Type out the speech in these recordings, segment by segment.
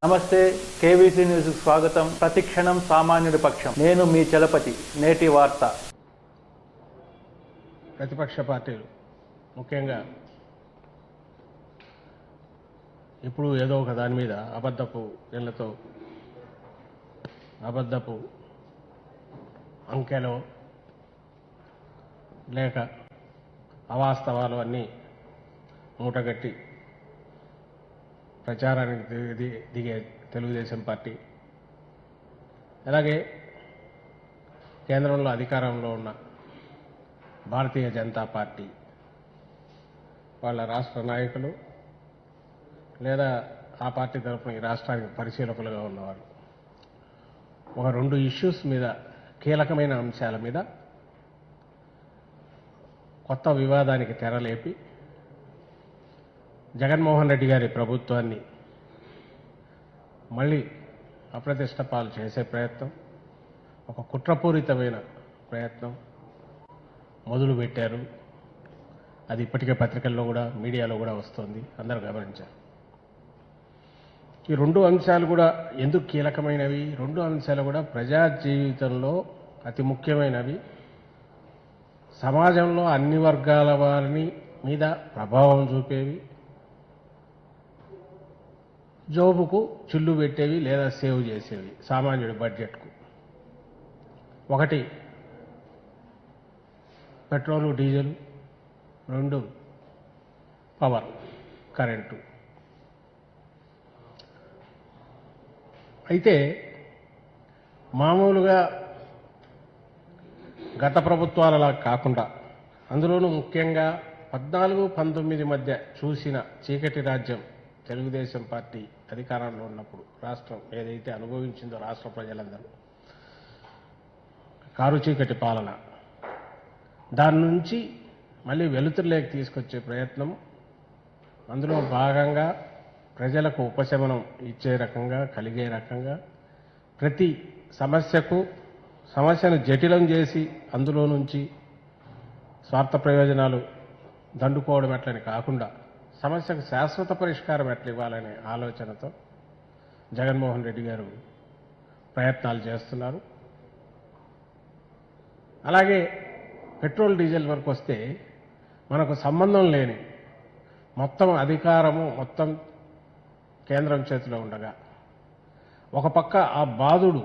నమస్తే, KVC news స్వాగతం. ప్రతిక్షణం సామాన్యుడి పక్షం. నేను మీ చలపతి. నేటి వార్త. ప్రతిపక్ష పార్టీలు ముఖ్యంగా ఇప్పుడు ఏదో ఒక దాని మీద అబద్ధపు నీళ్లతో అబద్ధపు అంకెలో లేక అవాస్తవాలు అన్నీ మూటగట్టి ప్రచారానికి దిగే తెలుగుదేశం పార్టీ, అలాగే కేంద్రంలో అధికారంలో ఉన్న భారతీయ జనతా పార్టీ వాళ్ళ రాష్ట్ర నాయకులు లేదా ఆ పార్టీ తరఫున ఈ రాష్ట్రానికి పరిశీలకులుగా ఉన్నవారు ఒక రెండు ఇష్యూస్ మీద, కీలకమైన అంశాల మీద కొత్త వివాదానికి తెరలేపి జగన్మోహన్ రెడ్డి గారి ప్రభుత్వాన్ని మళ్ళీ అప్రతిష్ట పాలు చేసే ప్రయత్నం, ఒక కుట్రపూరితమైన ప్రయత్నం మొదలుపెట్టారు. అది ఇప్పటికే పత్రికల్లో కూడా, మీడియాలో కూడా వస్తోంది, అందరూ గమనించారు. ఈ రెండు అంశాలు కూడా ఎందుకు కీలకమైనవి? రెండు అంశాలు కూడా ప్రజా జీవితంలో అతి ముఖ్యమైనవి, సమాజంలో అన్ని వర్గాల వారిని మీద ప్రభావం చూపేవి, జోబుకు చిల్లు పెట్టేవి లేదా సేవ్ చేసేవి సామాన్యుడి బడ్జెట్కు. ఒకటి పెట్రోలు, డీజిల్, రెండు పవర్, కరెంటు. అయితే మామూలుగా గత ప్రభుత్వాలలా కాకుండా, అందులోనూ ముఖ్యంగా 14-19 మధ్య చూసిన చీకటి రాజ్యం తెలుగుదేశం పార్టీ అధికారంలో ఉన్నప్పుడు రాష్ట్రం ఏదైతే అనుభవించిందో రాష్ట్ర ప్రజలందరూ, కారు చీకటి పాలన, దాని నుంచి మళ్ళీ వెలుతురులోకి తీసుకొచ్చే ప్రయత్నం, అందులో భాగంగా ప్రజలకు ఉపశమనం ఇచ్చే రకంగా, కలిగే రకంగా, ప్రతి సమస్యను జటిలం చేసి అందులో నుంచి స్వార్థ ప్రయోజనాలు దండుకోవడం ఎట్లని కాకుండా సమస్యకు శాశ్వత పరిష్కారం ఎట్లా ఇవ్వాలనే ఆలోచనతో జగన్మోహన్ రెడ్డి గారు ప్రయత్నాలు చేస్తున్నారు. అలాగే పెట్రోల్, డీజిల్ వరకు వస్తే మనకు సంబంధం లేని మొత్తం అధికారము మొత్తం కేంద్రం చేతిలో ఉండగా, ఒక పక్క ఆ బాధుడు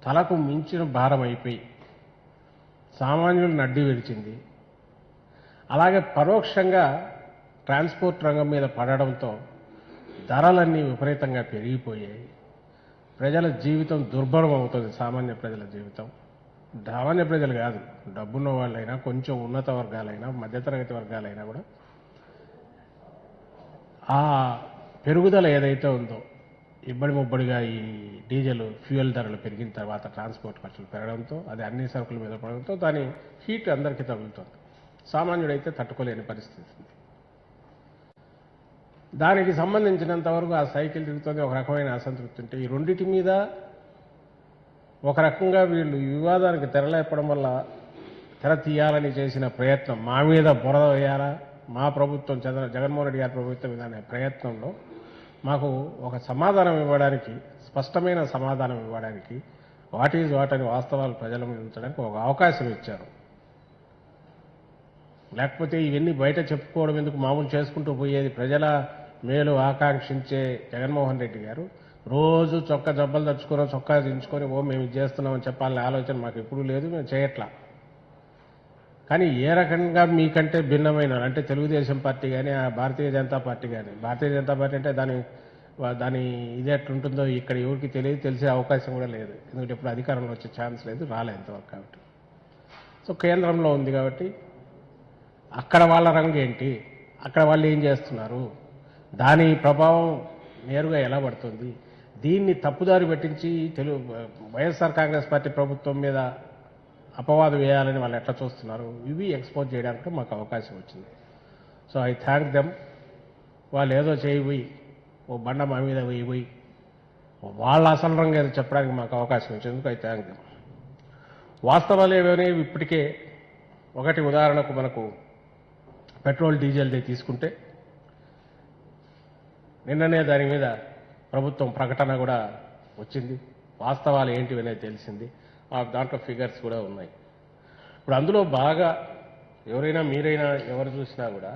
తలకు మించిన భారం అయిపోయి సామాన్యులను అడ్డి విడిచింది. అలాగే పరోక్షంగా ట్రాన్స్పోర్ట్ రంగం మీద పడడంతో ధరలన్నీ విపరీతంగా పెరిగిపోయాయి. ప్రజల జీవితం దుర్భరం అవుతుంది. సామాన్య ప్రజల జీవితం, సామాన్య ప్రజలు కాదు, డబ్బున్న వాళ్ళైనా, కొంచెం ఉన్నత వర్గాలైనా, మధ్యతరగతి వర్గాలైనా కూడా ఆ పెరుగుదల ఏదైతే ఉందో, ఇబ్బడి ముబ్బడిగా ఈ డీజిల్ ఫ్యూయల్ ధరలు పెరిగిన తర్వాత ట్రాన్స్పోర్ట్ ఖర్చులు పెరగడంతో, అది అన్ని సరుకుల మీద పడడంతో దాని హీట్ అందరికీ తగులుతుంది. సామాన్యుడైతే తట్టుకోలేని పరిస్థితి ఉంది. దానికి సంబంధించినంత వరకు ఆ సైకిల్ తిరుగుతుంది, ఒక రకమైన అసంతృప్తి ఉంటే, ఈ రెండింటి మీద ఒక రకంగా వీళ్ళు వివాదానికి తెరలేపడం వల్ల తెర తీయాలని చేసిన ప్రయత్నం, మా మీద బురద వేయాలా, మా ప్రభుత్వం జగన్మోహన్ రెడ్డి గారి ప్రభుత్వం మీద అనే ప్రయత్నంలో మాకు ఒక సమాధానం ఇవ్వడానికి, స్పష్టమైన సమాధానం ఇవ్వడానికి, వాట్ ఈజ్ వాట్ అని వాస్తవాలు ప్రజల మీద ఉంచడానికి ఒక అవకాశం ఇచ్చారు. లేకపోతే ఇవన్నీ బయట చెప్పుకోవడం ఎందుకు, మామూలు చేసుకుంటూ పోయేది. ప్రజల మేలు ఆకాంక్షించే జగన్మోహన్ రెడ్డి గారు రోజు జబ్బలు తెచ్చుకొని, చొక్కా దించుకొని మేము ఇది చేస్తున్నామని చెప్పాలనే ఆలోచన మాకు ఎప్పుడూ లేదు, మేము చేయట్లా. కానీ ఏ రకంగా మీకంటే భిన్నమైన, అంటే తెలుగుదేశం పార్టీ కానీ, ఆ భారతీయ జనతా పార్టీ కానీ, భారతీయ జనతా పార్టీ అంటే దాని ఇది ఎట్లుంటుందో ఇక్కడ ఎవరికి తెలియదు, తెలిసే అవకాశం కూడా లేదు. ఎందుకంటే ఇప్పుడు అధికారంలో వచ్చే ఛాన్స్ లేదు, రాలే ఇంతవరకు. కాబట్టి సో కేంద్రంలో ఉంది కాబట్టి అక్కడ వాళ్ళ రంగు ఏంటి, అక్కడ వాళ్ళు ఏం చేస్తున్నారు, దాని ప్రభావం నేరుగా ఎలా పడుతుంది, దీన్ని తప్పుదారి పట్టించి వైఎస్ఆర్ కాంగ్రెస్ పార్టీ ప్రభుత్వం మీద అపవాదు వేయాలని వాళ్ళు ఎట్లా చూస్తున్నారు, ఇవి ఎక్స్పోజ్ చేయడానికి మాకు అవకాశం వచ్చింది. So I thank them. వాళ్ళు ఏదో చేయబోయి ఓ బండ మా మీద వేయబోయి వాళ్ళ అసలు రంగు ఏదో చెప్పడానికి మాకు అవకాశం వచ్చింది. I thank them. వాస్తవాలు ఏమనేవి ఇప్పటికే, ఒకటి ఉదాహరణకు మనకు పెట్రోల్, డీజిల్దే తీసుకుంటే నిన్ననే దాని మీద ప్రభుత్వం ప్రకటన కూడా వచ్చింది. వాస్తవాలు ఏంటివి అనేది తెలిసింది. దాంట్లో ఫిగర్స్ కూడా ఉన్నాయి. ఇప్పుడు అందులో బాగా ఎవరైనా మీరైనా ఎవరు చూసినా కూడా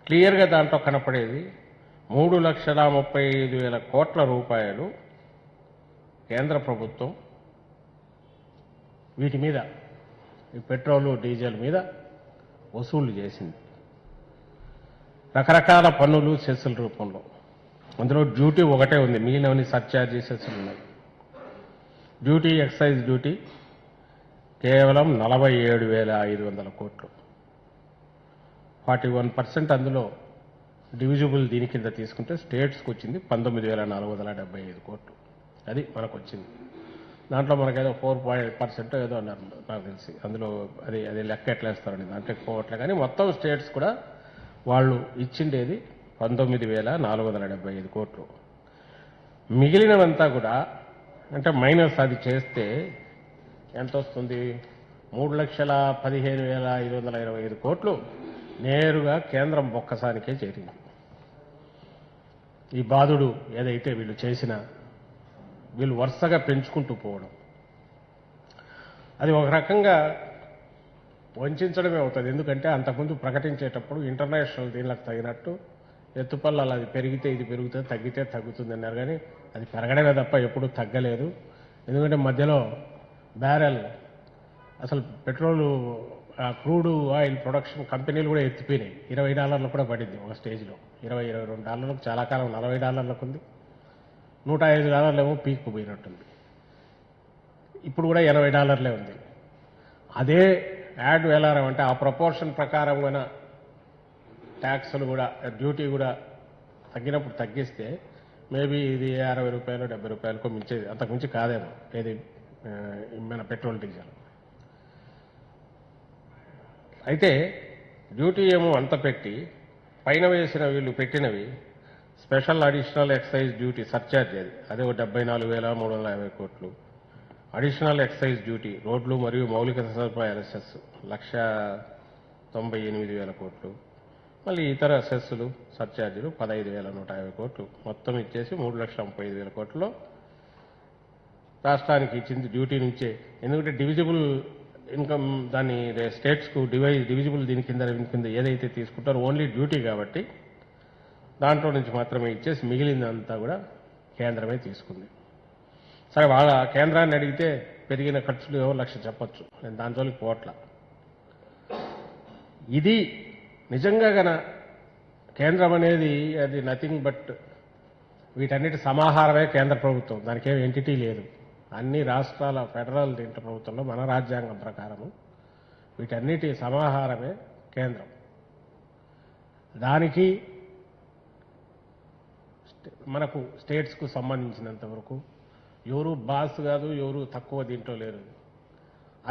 క్లియర్గా దాంట్లో కనపడేది 3,35,000 కోట్ల రూపాయలు కేంద్ర ప్రభుత్వం వీటి మీద, ఈ పెట్రోలు డీజిల్ మీద వసూళ్లు చేసింది రకరకాల పన్నులు సెస్సుల రూపంలో. అందులో డ్యూటీ ఒకటే ఉంది, మిగిలినవన్నీ సర్ఛార్జీ సెస్సులు ఉన్నాయి. డ్యూటీ, ఎక్సైజ్ డ్యూటీ కేవలం 47,500 కోట్లు. 41% అందులో డివిజిబుల్ దీని కింద తీసుకుంటే స్టేట్స్కి వచ్చింది 19,475 కోట్లు. అది మనకు వచ్చింది. దాంట్లో మనకేదో 4% ఏదో అన్నారు నాకు తెలిసి. అందులో అది లెక్క ఎట్లేస్తారండి, దాంట్లో పోవట్లే. కానీ మొత్తం స్టేట్స్ కూడా వాళ్ళు ఇచ్చిండేది 19,475 కోట్లు. మిగిలినవంతా కూడా అంటే మైనస్ అది చేస్తే ఎంత వస్తుంది? 3,15,525 కోట్లు నేరుగా కేంద్రం బొక్కసానికే చేరింది. ఈ బాధుడు ఏదైతే వీళ్ళు చేసిన, వీళ్ళు వరుసగా పెంచుకుంటూ పోవడం, అది ఒక రకంగా వంచడమే అవుతుంది. ఎందుకంటే అంతకుముందు ప్రకటించేటప్పుడు ఇంటర్నేషనల్ దీనికి తగినట్టు ఎత్తుపల్లాలు అది పెరిగితే ఇది పెరుగుతుంది, తగ్గితే తగ్గుతుంది అన్నారు. కానీ అది పెరగడమే తప్ప ఎప్పుడూ తగ్గలేదు. ఎందుకంటే మధ్యలో బ్యారెల్ అసలు పెట్రోలు క్రూడ్ ఆయిల్ ప్రొడక్షన్ కంపెనీలు కూడా ఎత్తిపోయినాయి. $20 కూడా పడింది ఒక స్టేజ్లో. $22 చాలా కాలం $40 ఉంది. $105 ఏమో పీక్ పోయినట్టుంది. ఇప్పుడు కూడా $80 ఉంది. అదే యాడ్ వేలారం అంటే ఆ ప్రపోర్షన్ ప్రకారం కూడా ట్యాక్సులు కూడా, డ్యూటీ కూడా తగ్గినప్పుడు తగ్గిస్తే మేబీ ఇది ₹60, ₹70 మించేది, అంతకుమించి కాదేమో ఏది మన పెట్రోల్ డీజిల్. అయితే డ్యూటీ ఏమో అంత పెట్టి పైన వేసిన వీళ్ళు పెట్టినవి special additional excise duty surcharge అదే 74,350 కోట్లు. అడిషనల్ ఎక్సైజ్ డ్యూటీ రోడ్లు మరియు మౌలిక సదుపాయాల సెస్ 1,98,000 కోట్లు. మళ్ళీ ఇతర సెస్సులు సర్ఛార్జీలు 15,150 కోట్లు. మొత్తం ఇచ్చేసి 3,35,000 కోట్లలో రాష్ట్రానికి ఇచ్చింది డ్యూటీ నుంచే. ఎందుకంటే డివిజిబుల్ ఇన్కమ్ దాన్ని స్టేట్స్కు డివిజిబుల్ దీని కింద ఏదైతే తీసుకుంటారో ఓన్లీ డ్యూటీ కాబట్టి దాంట్లో నుంచి మాత్రమే ఇచ్చేసి మిగిలిందంతా కూడా కేంద్రమే తీసుకుంది. సరే, వాళ్ళ కేంద్రాన్ని అడిగితే పెరిగిన ఖర్చులు 1,00,000 చెప్పొచ్చు. నేను దాని జోలికి పోవట్లా. ఇది నిజంగా గన కేంద్రం అనేది అది నథింగ్ బట్ వీటన్నిటి సమాహారమే కేంద్ర ప్రభుత్వం. దానికి ఏం ఎంటిటీ లేదు. అన్ని రాష్ట్రాల ఫెడరల్ దీంట్లో ప్రభుత్వంలో మన రాజ్యాంగం ప్రకారము వీటన్నిటి సమాహారమే కేంద్రం. దానికి మనకు స్టేట్స్కు సంబంధించినంత వరకు ఎవరు బాస్ కాదు, ఎవరు తక్కువ దీంట్లో లేరు.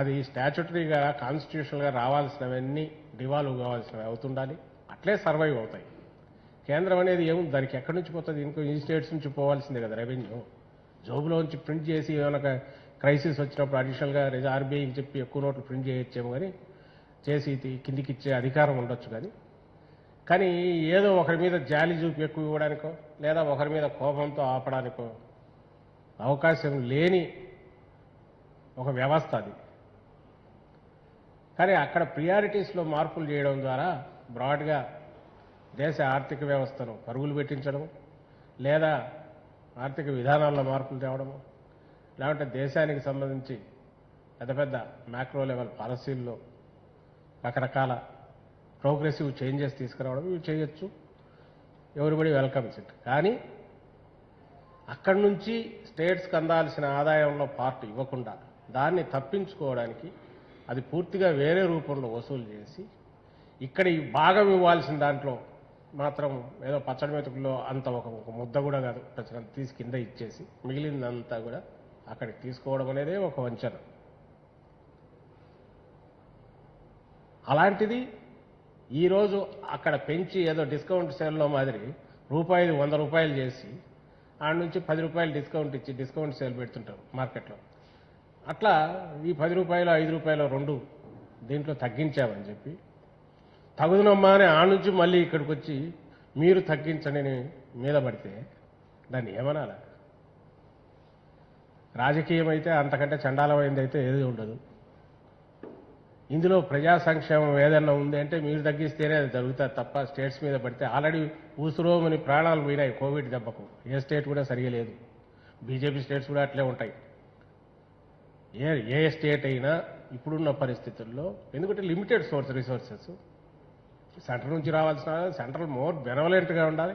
అది స్టాచ్యుటరీగా కాన్స్టిట్యూషనల్గా రావాల్సినవన్నీ డివాల్వ్ కావాల్సినవి అవుతుండాలి. అట్లే సర్వైవ్ అవుతాయి. కేంద్రం అనేది ఏముంది, దానికి ఎక్కడి నుంచి పోతుంది? ఇంకో ఈ స్టేట్స్ నుంచి పోవాల్సిందే కదా రెవెన్యూ. జోబులోంచి ప్రింట్ చేసి ఏమైనా క్రైసిస్ వచ్చినప్పుడు అడిషనల్గా ఆర్బీఐకి చెప్పి ఎక్కువ నోట్లు ప్రింట్ చేయొచ్చేమో, కానీ చేసి కిందికి ఇచ్చే అధికారం ఉండొచ్చు. కానీ ఏదో ఒకరి మీద జాలి చూపి ఎక్కువ ఇవ్వడానికో లేదా ఒకరి మీద కోపంతో ఆపడానికో అవకాశం లేని ఒక వ్యవస్థ అది. కానీ అక్కడ ప్రియారిటీస్లో మార్పులు చేయడం ద్వారా బ్రాడ్గా దేశ ఆర్థిక వ్యవస్థను పరుగులు పెట్టించడం, లేదా ఆర్థిక విధానాల్లో మార్పులు తేవడము, లేకుంటే దేశానికి సంబంధించి పెద్ద పెద్ద మ్యాక్రో లెవెల్ పాలసీల్లో రకరకాల ప్రోగ్రెసివ్ చేంజెస్ తీసుకురావడం ఇవి చేయొచ్చు. Everybody welcomes it. కానీ అక్కడి నుంచి స్టేట్స్కి అందాల్సిన ఆదాయంలో పార్ట్ ఇవ్వకుండా దాన్ని తప్పించుకోవడానికి అది పూర్తిగా వేరే రూపంలో వసూలు చేసి ఇక్కడ ఈ భాగం ఇవ్వాల్సిన దాంట్లో మాత్రం ఏదో పచ్చడి మెతుకుల్లో అంత ఒక ముద్ద కూడా కాదు, ప్రజలు తీసి కింద ఇచ్చేసి మిగిలిందంతా కూడా అక్కడికి తీసుకోవడం అనేదే ఒక వంచన. అలాంటిది ఈరోజు అక్కడ పెంచి ఏదో డిస్కౌంట్ సేల్లో మాదిరి రూపాయి 100 రూపాయలు చేసి ఆడ నుంచి 10 రూపాయలు డిస్కౌంట్ ఇచ్చి డిస్కౌంట్ సేల్ పెడుతుంటారు మార్కెట్లో. అట్లా ఈ 10 రూపాయలు 5 రూపాయలు 2 దీంట్లో తగ్గించామని చెప్పి తగుదనమ్మా అని ఆ నుంచి మళ్ళీ ఇక్కడికి వచ్చి మీరు తగ్గించండి మీద పడితే దాన్ని ఏమనాలి? రాజకీయం అయితే అంతకంటే చండాలమైంది అయితే ఏది ఉండదు. ఇందులో ప్రజా సంక్షేమం ఏదన్నా ఉంది అంటే మీరు తగ్గిస్తేనే అది జరుగుతుంది తప్ప స్టేట్స్ మీద పడితే ఆల్రెడీ ఊసురోమని ప్రాణాలు పోయినాయి కోవిడ్ దెబ్బకు. ఏ స్టేట్ కూడా సరిగా లేదు. బీజేపీ స్టేట్స్ కూడా అట్లే ఉంటాయి. ఏ స్టేట్ అయినా ఇప్పుడున్న పరిస్థితుల్లో, ఎందుకంటే లిమిటెడ్ రిసోర్సెస్ సెంటర్ నుంచి రావాల్సిన సెంట్రల్ మోర్ బెనవలెంట్గా ఉండాలి,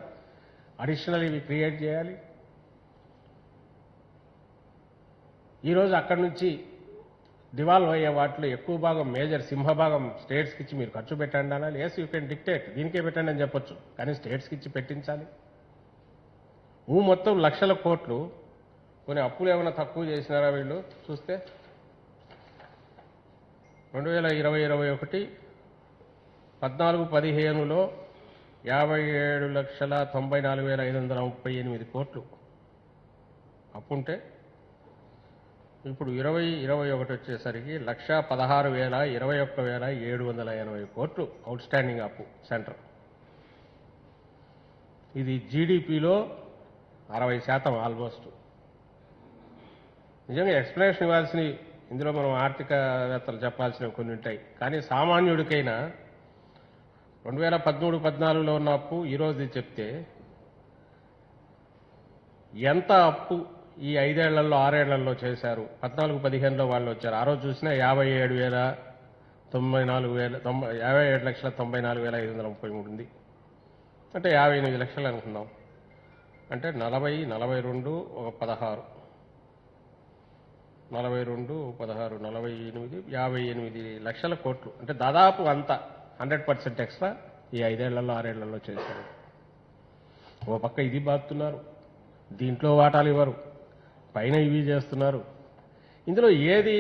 అడిషనల్ ఇవి క్రియేట్ చేయాలి. ఈరోజు అక్కడి నుంచి డివాల్వ్ అయ్యే వాటిలో ఎక్కువ భాగం మేజర్ సింహభాగం స్టేట్స్కి ఇచ్చి మీరు ఖర్చు పెట్టండి అనాలి. ఎస్ యూ కెన్ డిక్టేట్, దీనికే పెట్టండి అని చెప్పొచ్చు, కానీ స్టేట్స్కి ఇచ్చి పెట్టించాలి. మొత్తం లక్షల కోట్లు. కొన్ని అప్పులు ఏమైనా తక్కువ చేసినారా వీళ్ళు చూస్తే 2020-21 14-15లో 57,94,538 కోట్లు అప్పుంటే ఇప్పుడు 20-21 వచ్చేసరికి 1,16,21,780 కోట్లు అవుట్ స్టాండింగ్ అప్పు సెంటర్. ఇది జీడిపిలో 60% ఆల్మోస్ట్. నిజంగా ఎక్స్ప్లెనేషన్ ఇవ్వాల్సినవి ఇందులో మనం ఆర్థికవేత్తలు చెప్పాల్సినవి కొన్ని ఉంటాయి. కానీ సామాన్యుడికైనా 2013-14లో ఉన్న అప్పు ఈరోజు చెప్తే ఎంత అప్పు ఈ 5 ఏళ్లలో 6 ఏళ్లలో చేశారు. 14-15లో వాళ్ళు వచ్చారు. ఆ రోజు చూసినా 57,94,533 ఉంది. అంటే 58 లక్షలు అనుకుందాం. అంటే 40, 42, 16, 42, 16, 48, 58 లక్షల కోట్లు. అంటే దాదాపు అంత 100% ఎక్స్ట్రా ఈ 5 ఏళ్లలో 6 ఏళ్లలో చేశారు. ఓ పక్క ఇది బాగుతున్నారు, దీంట్లో వాటాలు ఇవ్వరు, పైన ఇవి చేస్తున్నారు. ఇందులో ఏది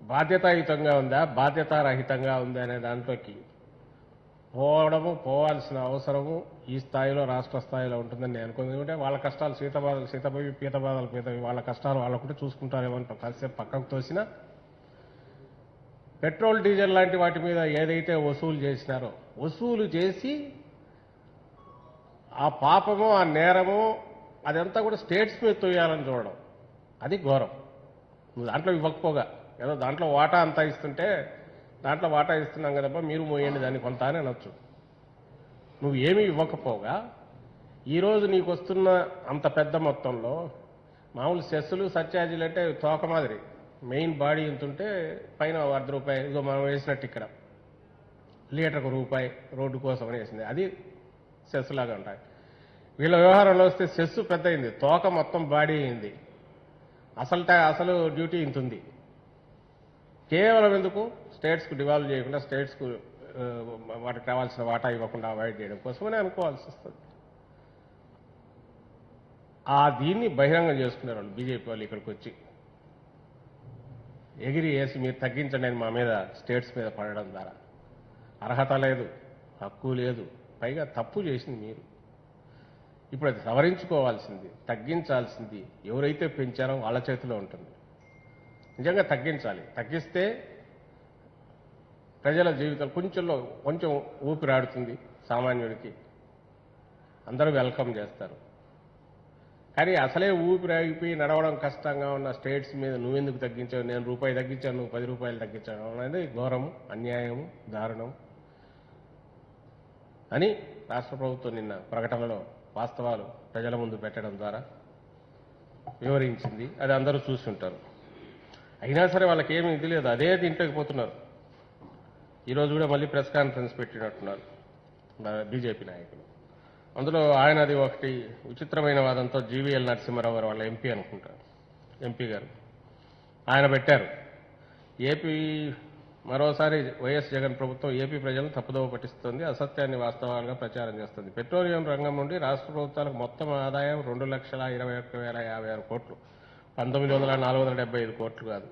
బాధ్యతాయుతంగా ఉందా బాధ్యతారహితంగా ఉందా అనే దాంట్లోకి పోవాల్సిన అవసరము ఈ స్థాయిలో రాష్ట్ర స్థాయిలో ఉంటుందని నేను అనుకుంది. ఎందుకంటే వాళ్ళ కష్టాలు సీతబాధలు పీతబాధలు వాళ్ళ కష్టాలు వాళ్ళకుంటే చూసుకుంటారేమో కాసేపు పక్కకు తోసినా, పెట్రోల్ డీజిల్ లాంటి వాటి మీద ఏదైతే వసూలు చేసినారో వసూలు చేసి ఆ పాపము ఆ నేరము అదంతా కూడా స్టేట్స్ మీద తోయాలని చూడడం, అది ఘోరం. నువ్వు దాంట్లో ఇవ్వకపోగా ఏదో దాంట్లో వాటా అంతా ఇస్తుంటే దాంట్లో వాటా ఇస్తున్నాం కదబ్బా మీరు మోయండి దాన్ని కొంత అని అనొచ్చు. నువ్వు ఏమీ ఇవ్వకపోగా ఈరోజు నీకు వస్తున్న అంత పెద్ద మొత్తంలో మామూలు సెస్సులు సర్చార్జీలు అంటే తోక మాదిరి మెయిన్ బాడీ ఎంతుంటే పైన ₹1 ఇదో మనం వేసినట్టు ఇక్కడ లీటర్కు రూపాయి రోడ్డు కోసం అని వేసింది, అది సెస్ లాగా ఉంటాయి. వీళ్ళ వ్యవహారంలో వస్తే సెస్సు పెద్ద అయింది, తోక మొత్తం బాడీ అయింది, అసలు డ్యూటీ ఇంతుంది. కేవలం ఎందుకు స్టేట్స్కు డివాల్వ్ చేయకుండా స్టేట్స్కు వాటికి కావాల్సిన వాటా ఇవ్వకుండా అవాయిడ్ చేయడం కోసమని అనుకోవాల్సి వస్తుంది. దీన్ని బహిరంగం చేసుకున్నారు వాళ్ళు బీజేపీ వాళ్ళు. ఇక్కడికి వచ్చి ఎగిరి వేసి మీరు తగ్గించండి అని మా మీద స్టేట్స్ మీద పడడం ద్వారా అర్హత లేదు, హక్కు లేదు, పైగా తప్పు చేసింది మీరు. ఇప్పుడు అది సవరించుకోవాల్సింది, తగ్గించాల్సింది ఎవరైతే పెంచారో వాళ్ళ చేతిలో ఉంటుంది. నిజంగా తగ్గించాలి. తగ్గిస్తే ప్రజల జీవితాలు కొంచెం ఊపిరాడుతుంది, సామాన్యుడికి అందరూ వెల్కమ్ చేస్తారు. కానీ అసలే ఊపిరాగిపోయి నడవడం కష్టంగా ఉన్న స్టేట్స్ మీద నువ్వెందుకు తగ్గించావు, నేను రూపాయి తగ్గించాను నువ్వు 10 రూపాయలు తగ్గించాను అనేది ఘోరము, అన్యాయము, దారుణం అని రాష్ట్ర ప్రభుత్వం నిన్న ప్రకటనలో వాస్తవాలు ప్రజల ముందు పెట్టడం ద్వారా వివరించింది. అది అందరూ చూస్తుంటారు. అయినా సరే వాళ్ళకి ఏమీ ఇది లేదు, అదే దీంట్లోకి పోతున్నారు. ఈరోజు కూడా మళ్ళీ ప్రెస్ కాన్ఫరెన్స్ పెట్టినట్టున్నారు బీజేపీ నాయకులు. అందులో ఆయనది ఒకటి విచిత్రమైన వాదంతో జీవీఎల్ నరసింహారావు గారు వాళ్ళ ఎంపీ అనుకుంటారు, ఎంపీ గారు ఆయన పెట్టారు. ఏపీ మరోసారి వైఎస్ జగన్ ప్రభుత్వం ఏపీ ప్రజలను తప్పుదోవ పట్టిస్తుంది, అసత్యాన్ని వాస్తవాలుగా ప్రచారం చేస్తుంది. పెట్రోలియం రంగం నుండి రాష్ట్ర ప్రభుత్వాలకు మొత్తం ఆదాయం 2,21,056 కోట్లు, 19,475 కోట్లు కాదు.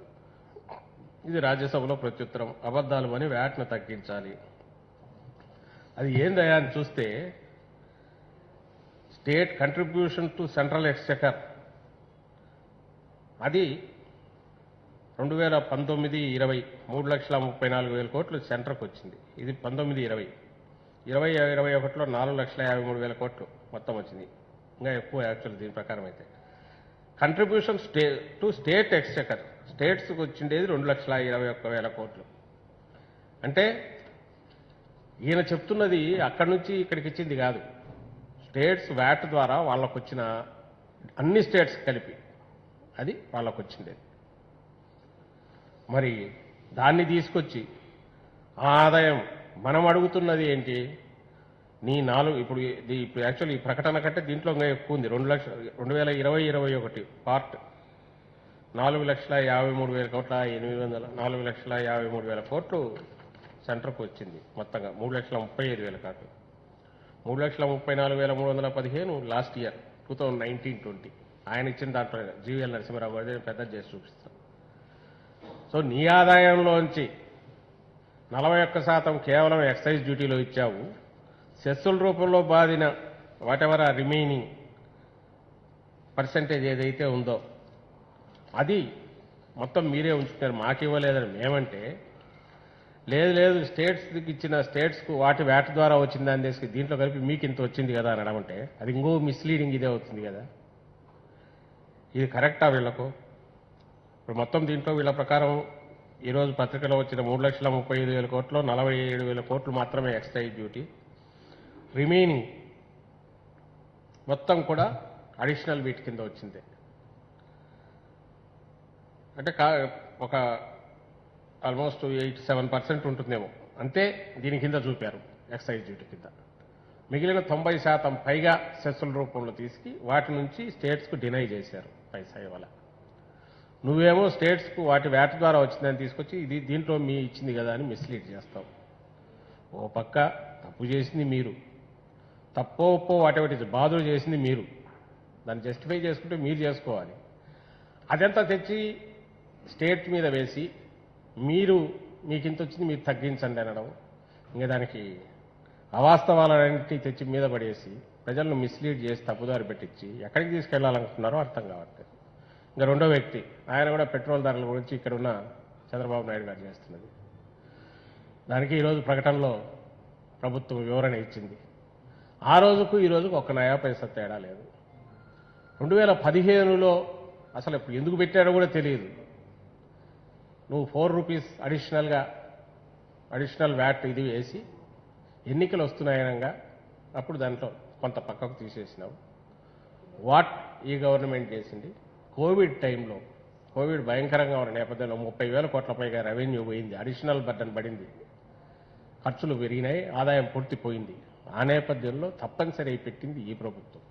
ఇది రాజ్యసభలో ప్రత్యుత్తరం. అబద్దాలు అని వ్యాట్ను తగ్గించాలి. అది ఏందయ్యా అని చూస్తే state contribution to central Exchequer అది 2019-20 3,34,000 కోట్లు సెంటర్కి వచ్చింది. ఇది 19-20 20-21లో 4,53,000 కోట్లు మొత్తం వచ్చింది. ఇంకా ఎక్కువ యాక్చువల్ దీని ప్రకారం అయితే కంట్రిబ్యూషన్ టు స్టేట్ ఎక్స్చెకర్ స్టేట్స్కి వచ్చిండేది 2,21,000 కోట్లు. అంటే ఈయన చెప్తున్నది అక్కడి నుంచి ఇక్కడికి ఇచ్చింది కాదు, స్టేట్స్ వ్యాట్ ద్వారా వాళ్ళకు వచ్చిన అన్ని స్టేట్స్ కలిపి అది వాళ్ళకు వచ్చిండేది. మరి దాన్ని తీసుకొచ్చి ఆ ఆదాయం మనం అడుగుతున్నది ఏంటి? నీ ఇప్పుడు యాక్చువల్ ఈ ప్రకటన కంటే దీంట్లో ఇంకా ఎక్కువ ఉంది. 2020-21 పార్ట్ 4,53,000 కోట్ల 4,53,000 కోట్లు సెంటర్కు వచ్చింది. మొత్తంగా 3,35,000 కోట్లు. 3,34,315 లాస్ట్ ఇయర్ 2019-20 ఆయన ఇచ్చిన దాంట్లో జీవీఎల్ నరసింహారావు గారు పెద్ద చేసి చూపిస్తాం. సో నీ ఆదాయంలోంచి 41% కేవలం ఎక్సైజ్ డ్యూటీలో ఇచ్చావు. సెస్సుల రూపంలో బాధిన వాటెవర్ ఆ రిమైనింగ్ పర్సెంటేజ్ ఏదైతే ఉందో అది మొత్తం మీరే ఉంచుతున్నారు, మాకు ఇవ్వలేదని మేమంటే, లేదు స్టేట్స్కి ఇచ్చిన స్టేట్స్కు వాటి వ్యాట్ ద్వారా వచ్చిందని తీసుకు దీంట్లో కలిపి మీకు ఇంత వచ్చింది కదా అని అనమంటే అది ఇంకో మిస్లీడింగ్ ఇదే అవుతుంది కదా. ఇది కరెక్టా వీళ్లకు? ఇప్పుడు మొత్తం దీంట్లో వీళ్ళ ప్రకారం ఈరోజు పత్రికలో వచ్చిన 3,35,000 కోట్లు 47,000 కోట్లు మాత్రమే ఎక్సైజ్ డ్యూటీ, రిమైనింగ్ మొత్తం కూడా అడిషనల్ వీటి కింద వచ్చింది. అంటే ఒక ఆల్మోస్ట్ 87% ఉంటుందేమో అంతే దీని కింద చూపారు ఎక్సైజ్ డ్యూటీ కింద. మిగిలిన 90% పైగా సెస్సుల రూపంలో తీసుకు వాటి నుంచి స్టేట్స్కు డినై చేశారు పైసా ఇవ్వాల. నువ్వేమో స్టేట్స్కు వాటి వ్యాట్ ద్వారా వచ్చిందని తీసుకొచ్చి ఇది దీంట్లో మీ ఇచ్చింది కదా అని మిస్లీడ్ చేస్తావు. ఓ పక్క తప్పు చేసింది మీరు, తప్పో ఒప్పో వాటి బాధలు చేసింది మీరు, దాన్ని జస్టిఫై చేసుకుంటే మీరు చేసుకోవాలి. అదంతా తెచ్చి స్టేట్ మీద వేసి మీకు ఇంత వచ్చింది మీరు తగ్గించండి అనడం, ఇంకా దానికి అవాస్తవాలన్నింటినీ తెచ్చి మీద పడేసి ప్రజలను మిస్లీడ్ చేసి తప్పుదారి పెట్టించి ఎక్కడికి తీసుకెళ్లాలనుకుంటున్నారో అర్థం కావట్లేదు. ఇంకా రెండో వ్యక్తి ఆయన కూడా పెట్రోల్ ధరల గురించి ఇక్కడ ఉన్న చంద్రబాబు నాయుడు గారు చేస్తున్నది. దానికి ఈరోజు ప్రకటనలో ప్రభుత్వం వివరణ ఇచ్చింది. ఆ రోజుకు ఈ రోజుకు 1 నయా పైసా తేడా లేదు. 2015లో అసలు ఇప్పుడు ఎందుకు పెట్టాడో కూడా తెలియదు. నువ్వు 4 రూపీస్ అడిషనల్ వ్యాట్ ఇది వేసి ఎన్నికలు వస్తున్నాయనగా అప్పుడు దాంట్లో కొంత పక్కకు తీసేసినావు. వాట్ ఈ గవర్నమెంట్ చేసింది? కోవిడ్ టైంలో కోవిడ్ భయంకరంగా ఉన్న నేపథ్యంలో 30,000 కోట్ల పైగా రెవెన్యూ పోయింది, అడిషనల్ బర్డన్ పడింది, ఖర్చులు పెరిగినాయి, ఆదాయం పూర్తిపోయింది. ఆ నేపథ్యంలో తప్పనిసరి అయి పెట్టింది ఈ ప్రభుత్వం.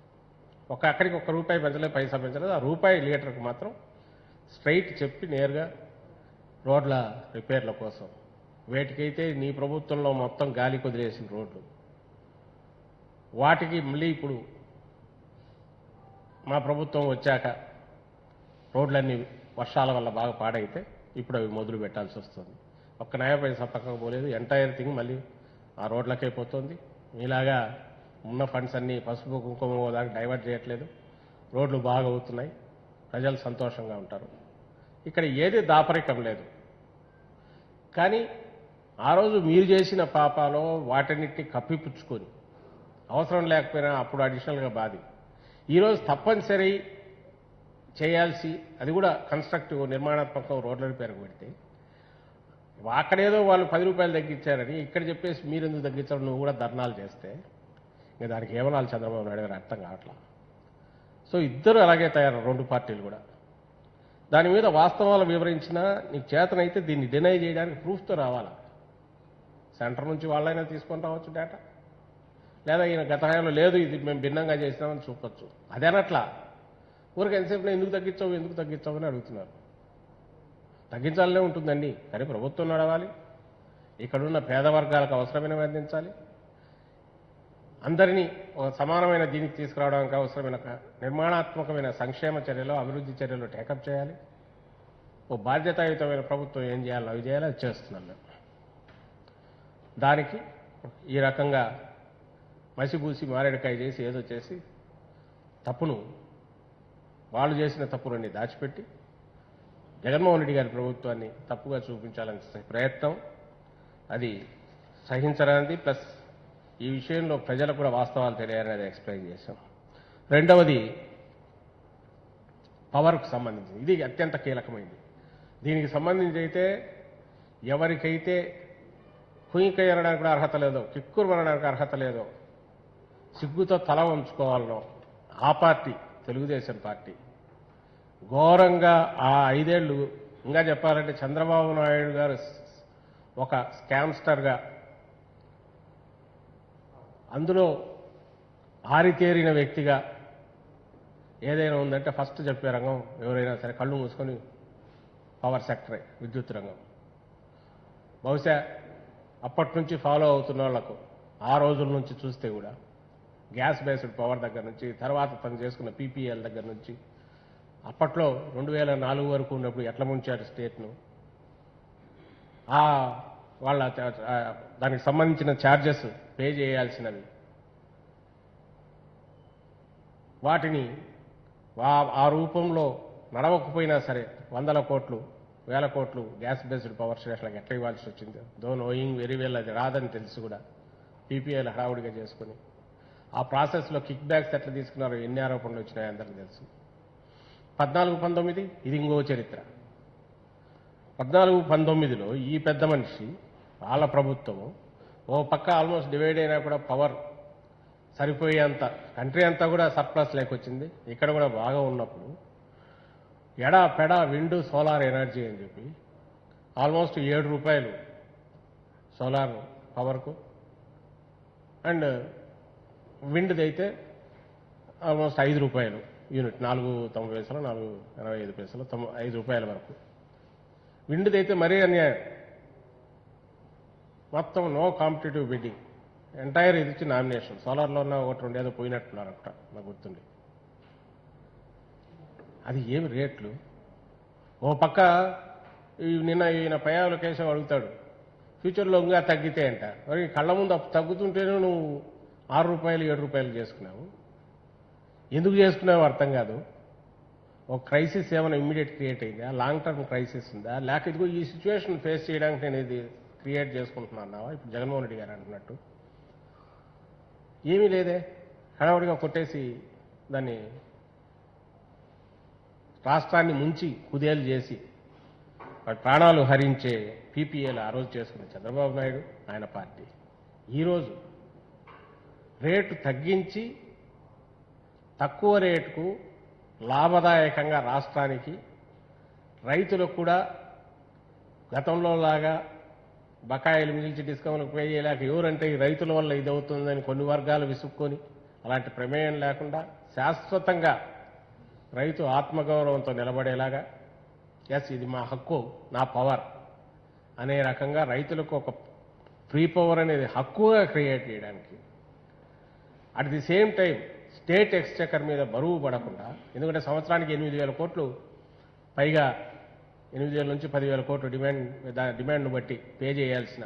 అక్కడికి ₹1 పెంచలేదు, పైసా పెంచలేదు. ఆ రూపాయి లీటర్కి మాత్రం స్ట్రైట్ చెప్పి నేరుగా రోడ్ల రిపేర్ల కోసం, వేటికైతే నీ ప్రభుత్వంలో మొత్తం గాలి కుదిరేసిన రోడ్లు, వాటికి మళ్ళీ ఇప్పుడు మా ప్రభుత్వం వచ్చాక రోడ్లన్నీ వర్షాల వల్ల బాగా పాడైతే ఇప్పుడు అవి మొదలు పెట్టాల్సి వస్తుంది. 1 నయా పైసా పక్కకు పోలేదు, ఎంటైర్ థింగ్ మళ్ళీ ఆ రోడ్లకే పోతుంది. మీలాగా ఉన్న ఫండ్స్ అన్నీ పసుపు కుంకుమ దాకా డైవర్ట్ చేయట్లేదు, రోడ్లు బాగా అవుతున్నాయి, ప్రజలు సంతోషంగా ఉంటారు. ఇక్కడ ఏది దాపరికం లేదు. కానీ ఆ రోజు మీరు చేసిన పాపాలో వాటన్నిటిని కప్పిపుచ్చుకొని అవసరం లేకపోయినా అప్పుడు అడిషనల్గా బాధి ఈరోజు తప్పనిసరి చేయాల్సి, అది కూడా కన్స్ట్రక్టివ్ నిర్మాణాత్మక రోడ్ల రిపేర్కి పెడితే అక్కడేదో వాళ్ళు ₹10 తగ్గించారని ఇక్కడ చెప్పేసి మీరు ఎందుకు తగ్గించడం, నువ్వు కూడా ధర్నాలు చేస్తే ఇంకా దానికి ఏమనాలి చంద్రబాబు నాయుడు గారు అర్థం కావట్లా. సో ఇద్దరు అలాగే తయారు, 2 పార్టీలు కూడా. దాని మీద వాస్తవాలు వివరించినా నీకు చేతనైతే దీన్ని డినై చేయడానికి ప్రూఫ్తో రావాలా. సెంటర్ నుంచి వాళ్ళైనా తీసుకొని రావచ్చు డేటా, లేదా ఈయన గత హయాంలో లేదు ఇది మేము భిన్నంగా చేసినామని చూపొచ్చు. అదేనట్లా ఊరికి ఎంతసేపు ఎందుకు తగ్గించావు అని అడుగుతున్నారు. తగ్గించాలనే ఉంటుందండి, కానీ ప్రభుత్వం నడవాలి, ఇక్కడున్న పేద వర్గాలకు అవసరమైనవి అందించాలి, అందరినీ ఒక సమానమైన దీనికి తీసుకురావడానికి అవసరమైన నిర్మాణాత్మకమైన సంక్షేమ చర్యలు, అభివృద్ధి చర్యలు టేకప్ చేయాలి. ఓ బాధ్యతాయుతమైన ప్రభుత్వం ఏం చేయాలో అవి చేయాలి, అది చేస్తున్నాం మేము. దానికి ఈ రకంగా మసిబూసి మారేడుకాయ చేసి ఏదో చేసి వాళ్ళు చేసిన తప్పులన్నీ దాచిపెట్టి జగన్మోహన్ రెడ్డి గారి ప్రభుత్వాన్ని తప్పుగా చూపించాలని ప్రయత్నం, అది సహించరానిది. ప్లస్ ఈ విషయంలో ప్రజలకు కూడా వాస్తవాలు తెలియాలనేది ఎక్స్ప్లెయిన్ చేశాం. రెండవది పవర్కు సంబంధించింది. ఇది అత్యంత కీలకమైంది. దీనికి సంబంధించి అయితే ఎవరికైతే కుయిక అనడానికి కూడా అర్హత లేదో, కిక్కురు అనడానికి అర్హత లేదో, సిగ్గుతో తల ఉంచుకోవాలనో ఆ పార్టీ తెలుగుదేశం పార్టీ ఘోరంగా ఆ 5 ఏళ్లు, ఇంకా చెప్పాలంటే చంద్రబాబు నాయుడు గారు ఒక స్కామ్స్టర్గా అందులో ఆరితేరిన వ్యక్తిగా ఏదైనా ఉందంటే ఫస్ట్ చెప్పే రంగం ఎవరైనా సరే కళ్ళు మూసుకొని పవర్ సెక్టరే, విద్యుత్ రంగం. బహుశా అప్పటి నుంచి ఫాలో అవుతున్న వాళ్లకు ఆ రోజుల నుంచి చూస్తే కూడా గ్యాస్ బేస్డ్ పవర్ దగ్గర నుంచి, తర్వాత తను చేసుకున్న పీపీఎల్ దగ్గర నుంచి, అప్పట్లో 2004 వరకు ఉన్నప్పుడు ఎట్లా ముంచారు స్టేట్ను, వాళ్ళ దానికి సంబంధించిన ఛార్జెస్ పే చేయాల్సినవి, వాటిని ఆ రూపంలో నడవకపోయినా సరే 100 కోట్లు 1000 కోట్లు గ్యాస్ బేస్డ్ పవర్ స్టేషన్లకు ఎట్లా ఇవ్వాల్సి వచ్చింది. దో నోయింగ్ వెరీ వెల్ అది రాదని తెలిసి కూడా పీపీఎల్ హడావుడిగా చేసుకుని ఆ ప్రాసెస్లో కిక్ బ్యాక్స్ ఎట్లా తీసుకున్నారో, ఎన్ని ఆరోపణలు వచ్చినాయో అందరికీ తెలుసు. 14-19 ఇది ఇంకో చరిత్ర. 14-19లో ఈ పెద్ద మనిషి వాళ్ళ ప్రభుత్వము ఓ పక్క ఆల్మోస్ట్ డివైడ్ అయినా కూడా పవర్ సరిపోయేంత కంట్రీ అంతా కూడా సర్ప్లస్ లేకొచ్చింది. ఇక్కడ కూడా బాగా ఉన్నప్పుడు ఎడా పెడా విండ్ సోలార్ ఎనర్జీ అని చెప్పి ఆల్మోస్ట్ ₹7 సోలార్ పవర్కు, అండ్ విండ్ది అయితే ఆల్మోస్ట్ ₹5 యూనిట్, 4.90 4.85 ₹5 వరకు. విండ్ది అయితే మరీ అన్యాయం, మొత్తం నో కాంపిటేటివ్ బిడ్డింగ్, ఎంటైర్ ఇది ఇచ్చి నామినేషన్. సోలార్లో ఉన్న 1-2 ఏదో పోయినట్టున్నారు అక్కడ నాకు గుర్తుంది. అది ఏమి రేట్లు. ఓ పక్క నిన్న ఈయన పయాల కేశం అడుగుతాడు, ఫ్యూచర్లో ఇంకా తగ్గితే అంట. మరి కళ్ళ ముందు తగ్గుతుంటేనే నువ్వు ₹6 ₹7 చేసుకున్నావు. ఎందుకు చేసుకున్నావు అర్థం కాదు. ఒక క్రైసిస్ ఏమైనా ఇమ్మీడియట్ క్రియేట్ అయిందా, లాంగ్ టర్మ్ క్రైసిస్ ఉందా, లేక ఇదిగో ఈ సిచ్యువేషన్ ఫేస్ చేయడానికి నేను ఇది క్రియేట్ చేసుకుంటున్నావా, ఇప్పుడు జగన్మోహన్ రెడ్డి గారు అంటున్నట్టు. ఏమీ లేదే, హడావుడిగా కొట్టేసి దాన్ని రాష్ట్రాన్ని ముంచి కుదేలు చేసి ప్రాణాలు హరించే పీపీఎల్ ఆ రోజు చేసుకున్న చంద్రబాబు నాయుడు ఆయన పార్టీ ఈరోజు రేటు తగ్గించి తక్కువ రేటుకు లాభదాయకంగా రాష్ట్రానికి, రైతులకు కూడా గతంలో లాగా బకాయిలు మిగిల్చి డిస్కౌంట్లకు పే చేయలేక ఎవరంటే ఈ రైతుల వల్ల ఇదవుతుందని కొన్ని వర్గాలు విసుక్కొని అలాంటి ప్రమేయం లేకుండా శాశ్వతంగా రైతు ఆత్మగౌరవంతో నిలబడేలాగా, ఎస్ ఇది మా హక్కు, నా పవర్ అనే రకంగా రైతులకు ఒక ఫ్రీ పవర్ అనేది హక్కుగా క్రియేట్ చేయడానికి, at the same time state Exchequer మీద బరువు పడకుండా, ఎందుకంటే సంవత్సరానికి 8,000 కోట్లు పైగా 8,000 నుంచి 10,000 కోట్లు డిమాండ్ను బట్టి పే చేయాల్సిన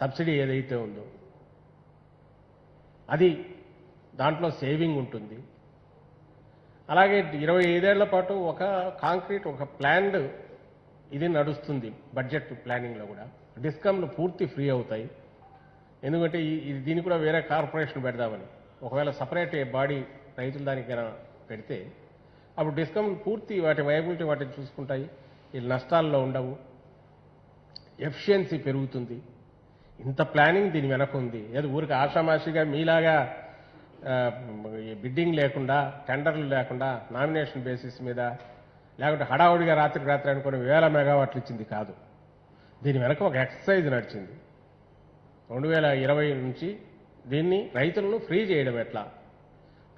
సబ్సిడీ ఏదైతే ఉందో అది దాంట్లో సేవింగ్ ఉంటుంది. అలాగే 25 ఏళ్ల పాటు ఒక కాంక్రీట్ ఒక ప్లాన్డ్ ఇది నడుస్తుంది. బడ్జెట్ ప్లానింగ్లో కూడా డిస్కమ్లు పూర్తి ఫ్రీ అవుతాయి. ఎందుకంటే దీన్ని కూడా వేరే కార్పొరేషన్ పెడదామని, ఒకవేళ సపరేట్ బాడీ రైతులు దానికి పెడితే అప్పుడు డిస్కమ్లు పూర్తి వాటి వైబిలిటీ వాటిని చూసుకుంటాయి, వీళ్ళు నష్టాల్లో ఉండవు, ఎఫిషియన్సీ పెరుగుతుంది. ఇంత ప్లానింగ్ దీని వెనక ఉంది. ఏదో ఊరికి ఆషామాషిగా మీలాగా బిడ్డింగ్ లేకుండా, టెండర్లు లేకుండా, నామినేషన్ బేసిస్ మీద, లేకుంటే హడావుడిగా రాత్రికి రాత్రి అనుకుని 1000 మెగావాట్లు ఇచ్చింది కాదు. దీని వెనక ఒక ఎక్సర్సైజ్ నడిచింది. 2020 నుంచి దీన్ని రైతులను ఫ్రీ చేయడం ఎట్లా,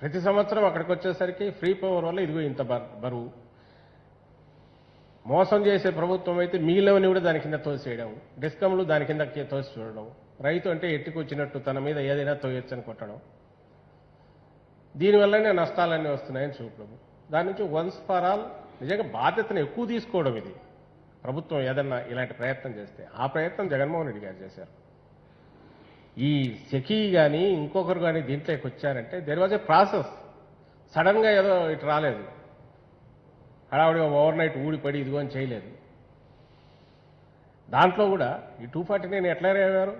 ప్రతి సంవత్సరం అక్కడికి వచ్చేసరికి ఫ్రీ పవర్ వల్ల ఇదిగో ఇంత బరువు, మోసం చేసే ప్రభుత్వం అయితే మిగిలినవన్నీ కూడా దాని కింద తోసేయడం, డిస్కమ్లు దాని కింద తోసి చూడడం, రైతు అంటే ఎట్టుకొచ్చినట్టు తన మీద ఏదైనా తోయొచ్చని కొట్టడం, దీనివల్లనే నష్టాలన్నీ వస్తున్నాయని చూపడం. దాని నుంచి వన్స్ ఫర్ ఆల్ నిజంగా బాధ్యతను ఎక్కువ తీసుకోవడం. ఇది ప్రభుత్వం ఏదన్నా ఇలాంటి ప్రయత్నం చేస్తే, ఆ ప్రయత్నం జగన్మోహన్ రెడ్డి గారు చేశారు. ఈ సెకీ కానీ ఇంకొకరు కానీ దీంట్లోకి వచ్చారంటే దెర్ వాజ్ ఏ ప్రాసెస్. సడన్గా ఏదో ఇటు రాలేదు, హడావుడిగా ఓవర్ నైట్ ఊడిపడి ఇదిగో అని చేయలేదు. దాంట్లో కూడా ఈ 249 ఎట్లా అయ్యారు,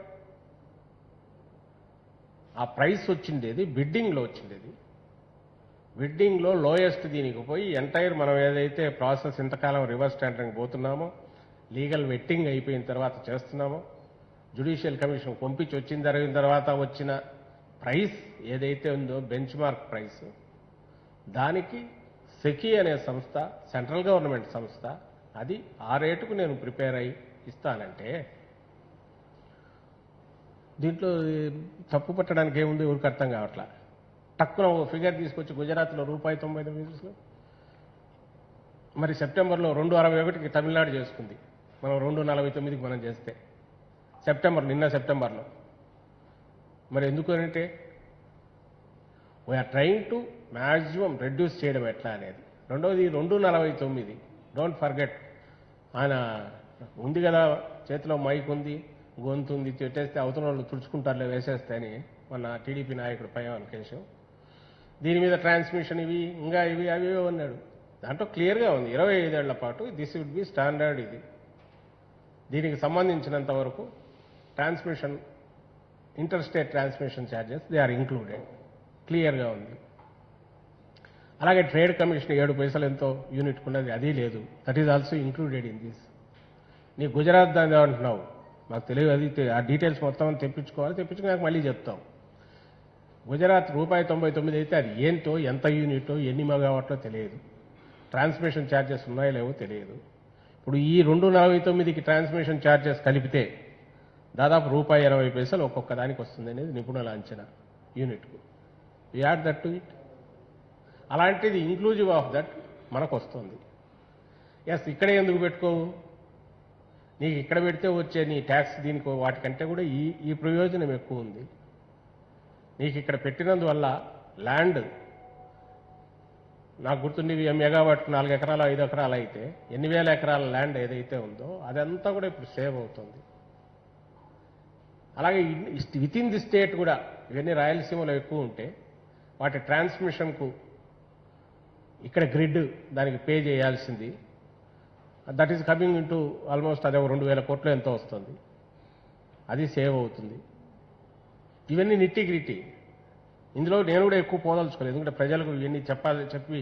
ఆ ప్రైస్ వచ్చిండేది బిడ్డింగ్లో వచ్చిండేది. వెడ్డింగ్లో లోయెస్ట్ దీనికి పోయి ఎంటైర్ మనం ఏదైతే ప్రాసెస్ ఇంతకాలం రివర్స్ టెండరింగ్ పోతున్నామో, లీగల్ వెట్టింగ్ అయిపోయిన తర్వాత చేస్తున్నామో, జ్యుడిషియల్ కమిషన్ పంపించి జరిగిన తర్వాత వచ్చిన ప్రైస్ ఏదైతే ఉందో బెంచ్ మార్క్ ప్రైస్, దానికి సెకీ అనే సంస్థ, సెంట్రల్ గవర్నమెంట్ సంస్థ, అది ఆ రేటుకు నేను ప్రిపేర్ అయ్యి ఇస్తానంటే దీంట్లో తప్పు పట్టడానికి ఏముంది? ఎవరికి అర్థం కావట్లా. టక్కున ఓ ఫిగర్ తీసుకొచ్చి గుజరాత్లో ₹99 మరి సెప్టెంబర్లో 261కి తమిళనాడు చేసుకుంది, మనం 249కి మనం చేస్తే నిన్న సెప్టెంబర్లో. మరి ఎందుకు అంటే we are trying to maximum reduce చేయడం ఎట్లా అనేది. రెండవది 249, డోంట్ ఫర్గెట్, ఆయన ఉంది కదా చేతిలో మైక్ ఉంది, గొంతు ఉంది, తిట్టేస్తే అవతల వాళ్ళు తుడుచుకుంటారులే వేసేస్తే అని మన టీడీపీ నాయకుడు పైవాన్ కేశవ్ దీని మీద ట్రాన్స్మిషన్ ఇవి ఇంకా ఇవి అవి అన్నాడు. దాంట్లో క్లియర్గా ఉంది 25 ఏళ్ల పాటు దిస్ వుడ్ బి స్టాండర్డ్. ఇది దీనికి సంబంధించినంత వరకు transmission, inter state transmission charges they are included, క్లియర్గా ఉంది. అలాగే ట్రేడ్ కమిషన్ 7 పైసలు ఎంతో యూనిట్కున్నది, అది లేదు, that is also included in this. నీ గుజరాత్ దాని అంటున్నావు, మాకు తెలియదు, అది ఆ డీటెయిల్స్ మొత్తం తెప్పించుకుని నాకు మళ్ళీ చెప్తాం. గుజరాత్ ₹99 అయితే అది ఏంటో, ఎంత యూనిటో, ఎన్ని మెగావాట్లో తెలియదు, ట్రాన్స్మిషన్ ఛార్జెస్ ఉన్నాయో లేవో తెలియదు. ఇప్పుడు ఈ 249కి ట్రాన్స్మిషన్ ఛార్జెస్ కలిపితే దాదాపు ₹80 ఒక్కొక్క దానికి వస్తుంది అనేది నిపుణుల అంచనా యూనిట్కు. వి యాడ్ దట్ టు ఇట్. అలాంటిది ఇంక్లూజివ్ ఆఫ్ దట్ మనకు వస్తుంది. ఎస్, ఇక్కడే ఎందుకు పెట్టుకోవు? నీకు ఇక్కడ పెడితే వచ్చే నీ ట్యాక్స్ దీనికి వాటికంటే కూడా ఈ ప్రయోజనం ఎక్కువ ఉంది. నీకు ఇక్కడ పెట్టినందువల్ల ల్యాండ్, నాకు గుర్తుండి మెగావాట్కు 4 ఎకరాలు 5 ఎకరాలు అయితే 8,000 ఎకరాల ల్యాండ్ ఏదైతే ఉందో అదంతా కూడా ఇప్పుడు సేవ్ అవుతుంది. అలాగే విత్ ఇన్ ది స్టేట్ కూడా ఇవన్నీ రాయలసీమలో ఎక్కువ ఉంటే వాటి ట్రాన్స్మిషన్కు ఇక్కడ గ్రిడ్ దానికి పే చేయాల్సింది, that is coming into almost అదే 2,000 కోట్లు ఎంతో వస్తుంది, అది సేవ్ అవుతుంది. ఇవన్నీ నిట్టి గ్రిట్టి. ఇందులో నేను కూడా ఎక్కువ పోదలుచుకోలేదు, ఎందుకంటే ప్రజలకు ఇవన్నీ చెప్పి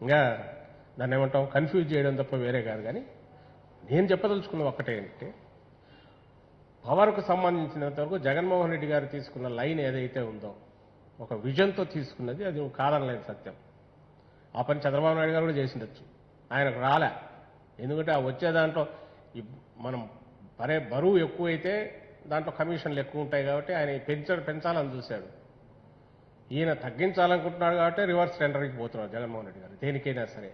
ఇంకా దాన్ని ఏమంటాం కన్ఫ్యూజ్ చేయడం తప్ప వేరే కాదు. కానీ నేను చెప్పదలుచుకున్న ఒక్కటే అంటే, పవర్కు సంబంధించినంత వరకు జగన్మోహన్ రెడ్డి గారు తీసుకున్న లైన్ ఏదైతే ఉందో, ఒక విజన్తో తీసుకున్నది, అది కాదనలేని సత్యం. ఆ పని చంద్రబాబు నాయుడు గారు కూడా చేసిండొచ్చు, ఆయనకు రాలే. ఎందుకంటే ఆ వచ్చే దాంట్లో మనం బరువు ఎక్కువైతే దాంట్లో కమిషన్లు ఎక్కువ ఉంటాయి కాబట్టి ఆయన పెంచాలని చూశాడు. ఈయన తగ్గించాలనుకుంటున్నాడు కాబట్టి రివర్స్ టెండరింగ్కి పోతున్నాడు జగన్మోహన్ రెడ్డి గారు. దేనికైనా సరే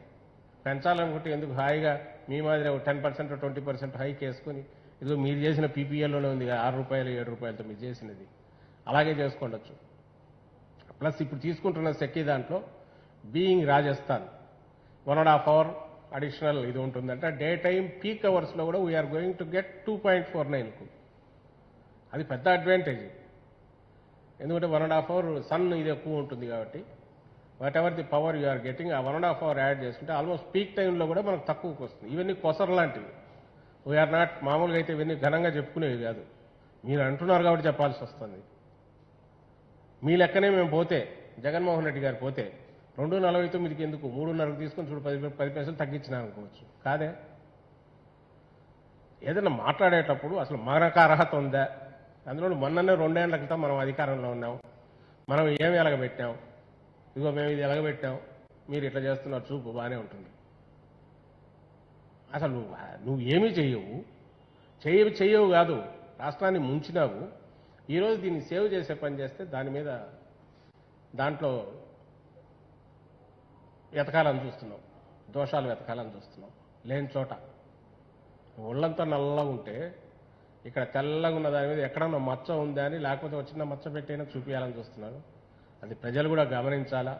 పెంచాలనుకుంటే ఎందుకు హాయిగా మీ మాదిరి 10% 20% హైక్ వేసుకుని, ఇదిగో మీరు చేసిన పీపీఎల్లోనే ఉంది ₹6 ₹7తో మీరు చేసినది, అలాగే చేసుకోండొచ్చు. ప్లస్ ఇప్పుడు తీసుకుంటున్న సెక్కీ దాంట్లో బీయింగ్ రాజస్థాన్ 1.5 hour అడిషనల్ ఇది ఉంటుందంటే, డే టైం పీక్ అవర్స్లో కూడా వీఆర్ గోయింగ్ టు గెట్ 2.49కు. అది పెద్ద అడ్వాంటేజ్. ఎందుకంటే 1.5 hour సన్ ఇది ఎక్కువ ఉంటుంది కాబట్టి whatever the power you are getting, ఆ 1.5 hour యాడ్ చేసుకుంటే ఆల్మోస్ట్ పీక్ టైంలో కూడా మనకు తక్కువకి వస్తుంది. ఇవన్నీ కొసర్ లాంటివి, వీఆర్ నాట్ మామూలుగా అయితే ఇవన్నీ ఘనంగా చెప్పుకునేవి కాదు. మీరు అంటున్నారు కాబట్టి చెప్పాల్సి వస్తుంది. మీ లెక్కనే మేము పోతే, జగన్మోహన్ రెడ్డి గారు పోతే 249కి ఎందుకు 3.5కి తీసుకొని చూడు 10 పైసలు తగ్గించినా అనుకోవచ్చు. కాదే, ఏదైనా మాట్లాడేటప్పుడు అసలు మనకు అర్హత ఉందా? అందులో మొన్ననే 2 ఏళ్ల క్రితం మనం అధికారంలో ఉన్నాం, మనం ఏమి ఎలగబెట్టాం, ఇదిగో మేము ఇది ఎలగబెట్టాం, మీరు ఇట్లా చేస్తున్నారు చూపు బాగానే ఉంటుంది. అసలు నువ్వు ఏమీ చెయ్యవు కాదు, రాష్ట్రాన్ని ముంచినావు. ఈరోజు దీన్ని సేవ్ చేసే పని చేస్తే దాంట్లో వెతకాలని చూస్తున్నాం, దోషాలు వెతకాలని చూస్తున్నాం. లేని చోట ఒళ్ళంతా నల్లగా ఉంటే ఇక్కడ తెల్లగా ఉన్న దాని మీద ఎక్కడన్నా మచ్చ ఉందా అని, లేకపోతే వచ్చిన మచ్చ పెట్టైనా చూపించాలని చూస్తున్నారు. అది ప్రజలు కూడా గమనించాలా.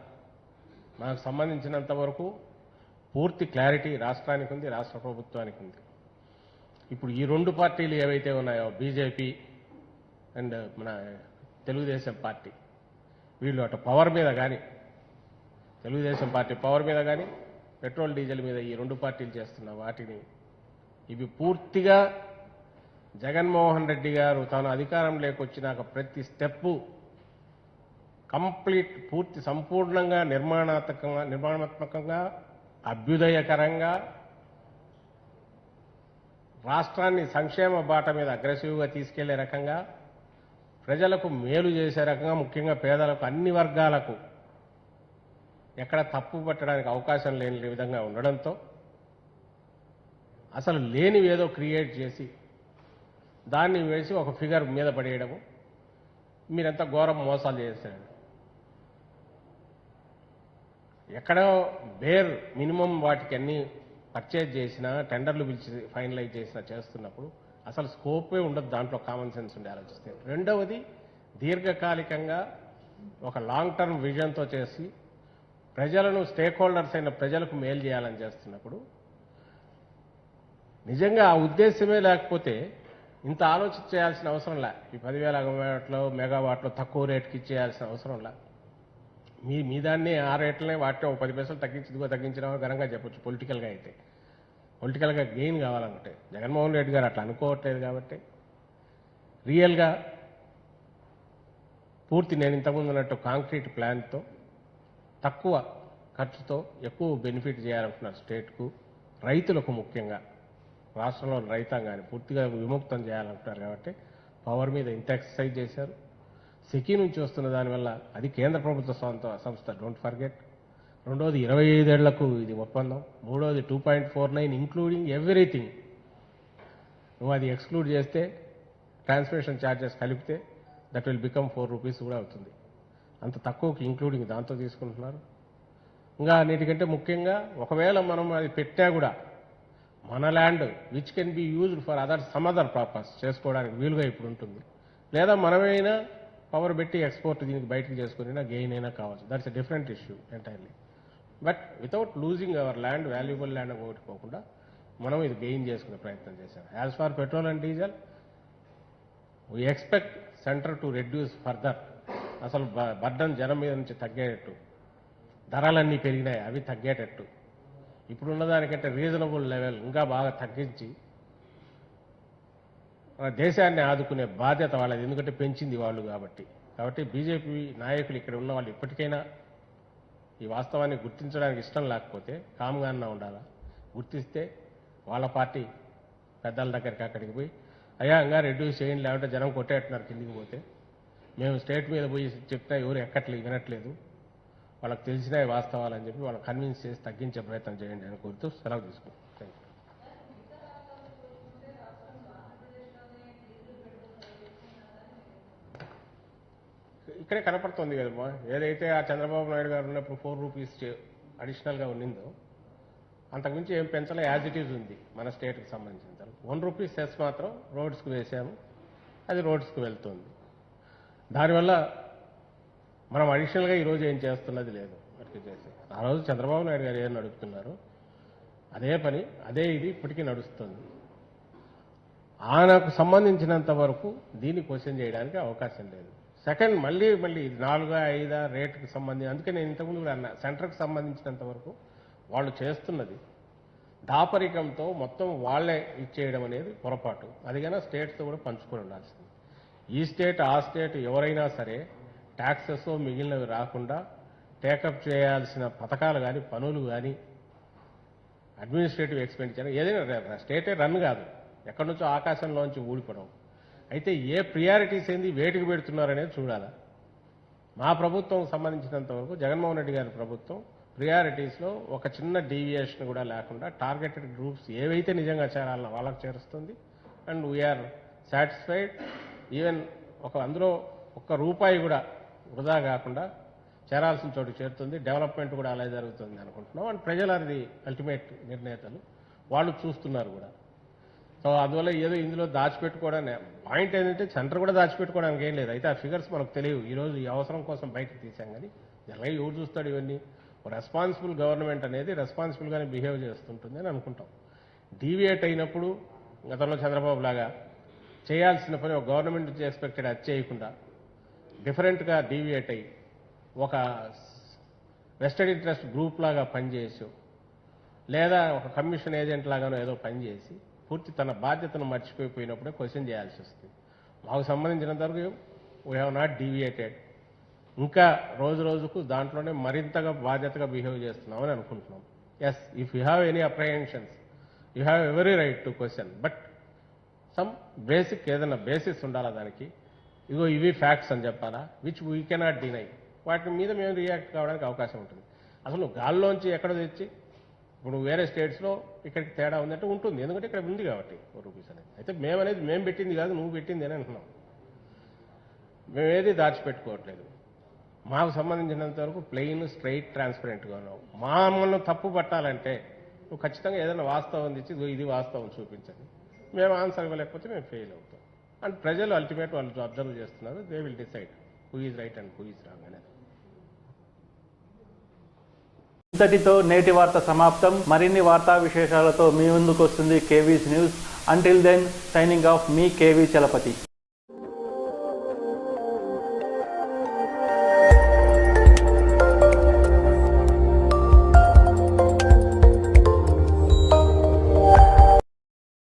మనకు సంబంధించినంత వరకు పూర్తి క్లారిటీ రాష్ట్రానికి ఉంది, రాష్ట్ర ప్రభుత్వానికి ఉంది. ఇప్పుడు ఈ 2 పార్టీలు ఏవైతే ఉన్నాయో, బీజేపీ అండ్ మన తెలుగుదేశం పార్టీ, వీళ్ళు అటు పవర్ మీద కానీ, తెలుగుదేశం పార్టీ పవర్ మీద కానీ, పెట్రోల్ డీజిల్ మీద ఈ 2 పార్టీలు చేస్తున్న వాటిని, ఇవి పూర్తిగా జగన్మోహన్ రెడ్డి గారు తాను అధికారంలోకి వచ్చినాక ప్రతి స్టెప్పు కంప్లీట్ పూర్తి సంపూర్ణంగా నిర్మాణాత్మకంగా అభ్యుదయకరంగా రాష్ట్రాన్ని సంక్షేమ బాట మీద అగ్రెసివ్గా తీసుకెళ్లే రకంగా ప్రజలకు మేలు చేసే రకంగా ముఖ్యంగా పేదలకు అన్ని వర్గాలకు ఎక్కడ తప్పు పట్టడానికి అవకాశం లేని విధంగా ఉండడంతో అసలు లేనివి ఏదో క్రియేట్ చేసి దాన్ని వేసి ఒక ఫిగర్ మీద పడేయడము మీరెంత ఘోరం మోసాలు చేశారు. ఎక్కడో బేర్ మినిమం వాటికి అన్ని పర్చేజ్ చేసినా టెండర్లు పిలిచి ఫైనలైజ్ చేసినా చేస్తున్నప్పుడు అసలు స్కోపే ఉండదు, దాంట్లో కామన్ సెన్స్ ఉండి ఆలోచిస్తే. రెండవది దీర్ఘకాలికంగా ఒక లాంగ్ టర్మ్ విజన్తో చేసి ప్రజలను స్టేక్ హోల్డర్స్ అయిన ప్రజలకు మేలు చేయాలని చేస్తున్నప్పుడు నిజంగా ఆ ఉద్దేశమే లేకపోతే ఇంత ఆలోచన చేయాల్సిన అవసరం లే. ఈ 10,000 మెగావాట్లో తక్కువ రేటుకి ఇచ్చేయాల్సిన అవసరం లే. మీ దాన్ని ఆ రేట్లనే వాటిని 10 పైసలు తగ్గించినా ఘనంగా చెప్పొచ్చు. పొలిటికల్గా అయితే పొలిటికల్గా గెయిన్ కావాలనుకుంటే జగన్మోహన్ రెడ్డి గారు అట్లా అనుకోవట్లేదు కాబట్టి రియల్గా పూర్తి నేను ఇంతకుముందు ఉన్నట్టు కాంక్రీట్ ప్లాన్తో తక్కువ ఖర్చుతో ఎక్కువ బెనిఫిట్ చేయాలనుకున్నారు స్టేట్కు, రైతులకు ముఖ్యంగా రాష్ట్రంలో రైతాంగాన్ని పూర్తిగా విముక్తం చేయాలంటున్నారు కాబట్టి పవర్ మీద ఇంత ఎక్సర్సైజ్ చేశారు. సెకీ నుంచి వస్తున్న దానివల్ల అది కేంద్ర ప్రభుత్వ సంస్థ, డోంట్ ఫర్గెట్. రెండోది 25 ఏళ్లకు ఇది ఒప్పందం. మూడోది 2.49 ఇంక్లూడింగ్ ఎవ్రీథింగ్. నువ్వు అది ఎక్స్క్లూడ్ చేస్తే ట్రాన్స్మిషన్ ఛార్జెస్ కలిపితే దట్ విల్ బికమ్ 4 రూపీస్ కూడా అవుతుంది. అంత తక్కువకి ఇంక్లూడింగ్ దాంతో తీసుకుంటున్నారు. ఇంకా అన్నిటికంటే ముఖ్యంగా ఒకవేళ మనం అది పెట్టా కూడా మన land which can be used for some other purpose చేసుకోవడానికి వీలుగా ఇప్పుడు ఉంటుంది. లేదా మనమైనా పవర్ పెట్టి ఎక్స్పోర్ట్ దీనికి బయటకు చేసుకుని గెయిన్ అయినా కావచ్చు. That's a different issue entirely. But without losing our land, valuable land ఓటుకోకుండా మనం ఇది గెయిన్ చేసుకునే ప్రయత్నం చేశాం. As far petrol and diesel we expect centre to reduce further. అసలు బర్డన్ జనం మీద నుంచి తగ్గేటట్టు, ధరలన్నీ పెరిగినాయి అవి తగ్గేటట్టు, ఇప్పుడున్న దానికంటే రీజనబుల్ లెవెల్ ఇంకా బాగా తగ్గించి దేశాన్ని ఆదుకునే బాధ్యత వాళ్ళది. ఎందుకంటే పెంచింది వాళ్ళు కాబట్టి బీజేపీ నాయకులు ఇక్కడ ఉన్న వాళ్ళు ఇప్పటికైనా ఈ వాస్తవాన్ని గుర్తించడానికి ఇష్టం లేకపోతే కామ్గా ఉండాలా. గుర్తిస్తే వాళ్ళ పార్టీ పెద్దల దగ్గరికి అక్కడికి పోయి అయ్యా ఇంకా రెడ్యూస్ చేయండి, లేకుంటే జనం కొట్టేట్టున్నారు కిందికి పోతే, మేము స్టేట్ మీద పోయి చెప్తే ఎవరు ఎక్కట్లేదు, వినట్లేదు, వాళ్ళకి తెలిసిన వాస్తవాలని చెప్పి వాళ్ళని కన్విన్స్ చేసి తగ్గించే ప్రయత్నం చేయండి అని కోరుతూ సెలవు తీసుకుంటాం. Thank you. ఇక్కడే కనపడుతుంది కదమ్మా, ఏదైతే ఆ చంద్రబాబు నాయుడు గారు ఉన్నప్పుడు 4 రూపీస్ అడిషనల్గా ఉన్నిందో అంతకుమించి ఏం పెంచలే, యాజ్ ఇట్ ఈజ్ ఉంది మన స్టేట్కి సంబంధించిన. 1 రూపీ సెస్ మాత్రం రోడ్స్కి వేసాము, అది రోడ్స్కి వెళ్తుంది. దానివల్ల మనం అడిషనల్గా ఈరోజు ఏం చేస్తున్నది లేదు. అట్లా చేసి ఆ రోజు చంద్రబాబు నాయుడు గారు ఏం నడుపుతున్నారు అదే పని అదే ఇది ఇప్పటికీ నడుస్తుంది. ఆయనకు సంబంధించినంత వరకు దీన్ని క్వశ్చన్ చేయడానికి అవకాశం లేదు. సెకండ్ మళ్ళీ ఇది 4-5 రేటుకి సంబంధించి, అందుకే నేను ఇంతకుముందు కూడా అన్నా, సెంటర్కి సంబంధించినంత వరకు వాళ్ళు చేస్తున్నది దాపరికంతో మొత్తం వాళ్లే ఇచ్చేయడం అనేది పొరపాటు. అదిగానే స్టేట్స్తో కూడా పంచుకొని ఉండాల్సింది. ఈ స్టేట్ ఆ స్టేట్ ఎవరైనా సరే ట్యాక్సెస్ మిగిలినవి రాకుండా టేకప్ చేయాల్సిన పథకాలు కానీ పనులు కానీ అడ్మినిస్ట్రేటివ్ ఎక్స్పెండిచర్ ఏదైనా స్టేటే రన్ కాదు, ఎక్కడి నుంచో ఆకాశంలోంచి ఊడిపడం. అయితే ఏ ప్రియారిటీస్ ఏంది వేటికి పెడుతున్నారనేది చూడాలా. మా ప్రభుత్వం సంబంధించినంత వరకు జగన్మోహన్ రెడ్డి గారి ప్రభుత్వం ప్రియారిటీస్లో ఒక చిన్న డీవియేషన్ కూడా లేకుండా టార్గెటెడ్ గ్రూప్స్ ఏవైతే నిజంగా చేరాలన్నా వాళ్ళకి చేరుస్తుంది. And we are satisfied. ఈవెన్ అందులో 1 రూపాయి కూడా వృధా కాకుండా చేరాల్సిన చోటు చేరుతుంది. డెవలప్మెంట్ కూడా అలా జరుగుతుంది అనుకుంటున్నాం. అండ్ ప్రజలు అది అల్టిమేట్ నిర్ణేతలు, వాళ్ళు చూస్తున్నారు కూడా. సో అందువల్ల ఏదో ఇందులో దాచిపెట్టుకోవడానికి పాయింట్ ఏంటంటే సెంటర్ కూడా దాచిపెట్టుకోవడానికి ఏం లేదు. అయితే ఆ ఫిగర్స్ మనకు తెలియవు, ఈరోజు ఈ అవసరం కోసం బయటకు తీసాం. కానీ జనరల్గా ఎవరు చూస్తాడు ఇవన్నీ? రెస్పాన్సిబుల్ గవర్నమెంట్ అనేది రెస్పాన్సిబుల్గానే బిహేవ్ చేస్తుంటుంది అని అనుకుంటాం. డీవియేట్ అయినప్పుడు గతంలో చంద్రబాబు లాగా చేయాల్సిన పని ఒక గవర్నమెంట్ నుంచి ఎక్స్పెక్టెడ్ అది చేయకుండా డిఫరెంట్గా డీవియేట్ అయ్యి ఒక వెస్టెడ్ ఇంట్రెస్ట్ గ్రూప్ లాగా పనిచేసి లేదా ఒక కమిషన్ ఏజెంట్ లాగానో ఏదో పనిచేసి పూర్తి తన బాధ్యతను మర్చిపోయినప్పుడే క్వశ్చన్ చేయాల్సి వస్తుంది. మాకు సంబంధించినంత వరకు వీ హ్యావ్ నాట్ డీవియేటెడ్. ఇంకా రోజు రోజుకు దాంట్లోనే మరింతగా బాధ్యతగా బిహేవ్ చేస్తున్నామని అనుకుంటున్నాం. Yes, if you have any apprehensions you have every right to question, but some basic ఏదైనా బేసిస్ ఉండాలా దానికి. ఇగో ఇవి ఫ్యాక్ట్స్ అని చెప్పాలా, విచ్ వీ కెనాట్ డినై. వాటి మీద మేము రియాక్ట్ కావడానికి అవకాశం ఉంటుంది. అసలు గాల్లోంచి ఎక్కడ తెచ్చి ఇప్పుడు వేరే స్టేట్స్లో ఇక్కడికి తేడా ఉందంటే ఉంటుంది, ఎందుకంటే ఇక్కడ ఉంది కాబట్టి రూపీస్ అనేది. అయితే మేమనేది మేము పెట్టింది కాదు, నువ్వు పెట్టింది అని అంటున్నాం. మేమేది దాచిపెట్టుకోవట్లేదు. మాకు సంబంధించినంత వరకు ప్లెయిన్, స్ట్రైట్, ట్రాన్స్పరెంట్గా ఉన్నావు. మమ్మల్ని తప్పు పట్టాలంటే నువ్వు ఖచ్చితంగా ఏదైనా వాస్తవం తెచ్చి ఇది వాస్తవం చూపించండి. మేము ఆన్సర్ ఇవ్వలేకపోతే మేము ఫెయిల్ అవుతాం. అండ్ ప్రజలు అల్టిమేట్ వాళ్ళు అబ్జర్వ్ చేస్తున్నారు. They will decide who is right and who is wrong అనేది. ఇంతటితో నేటి వార్త సమాప్తం. మరిన్ని వార్తా విశేషాలతో మీ ముందుకు వస్తుంది KV's news. Until then, signing off మీ కేవీ చలపతి.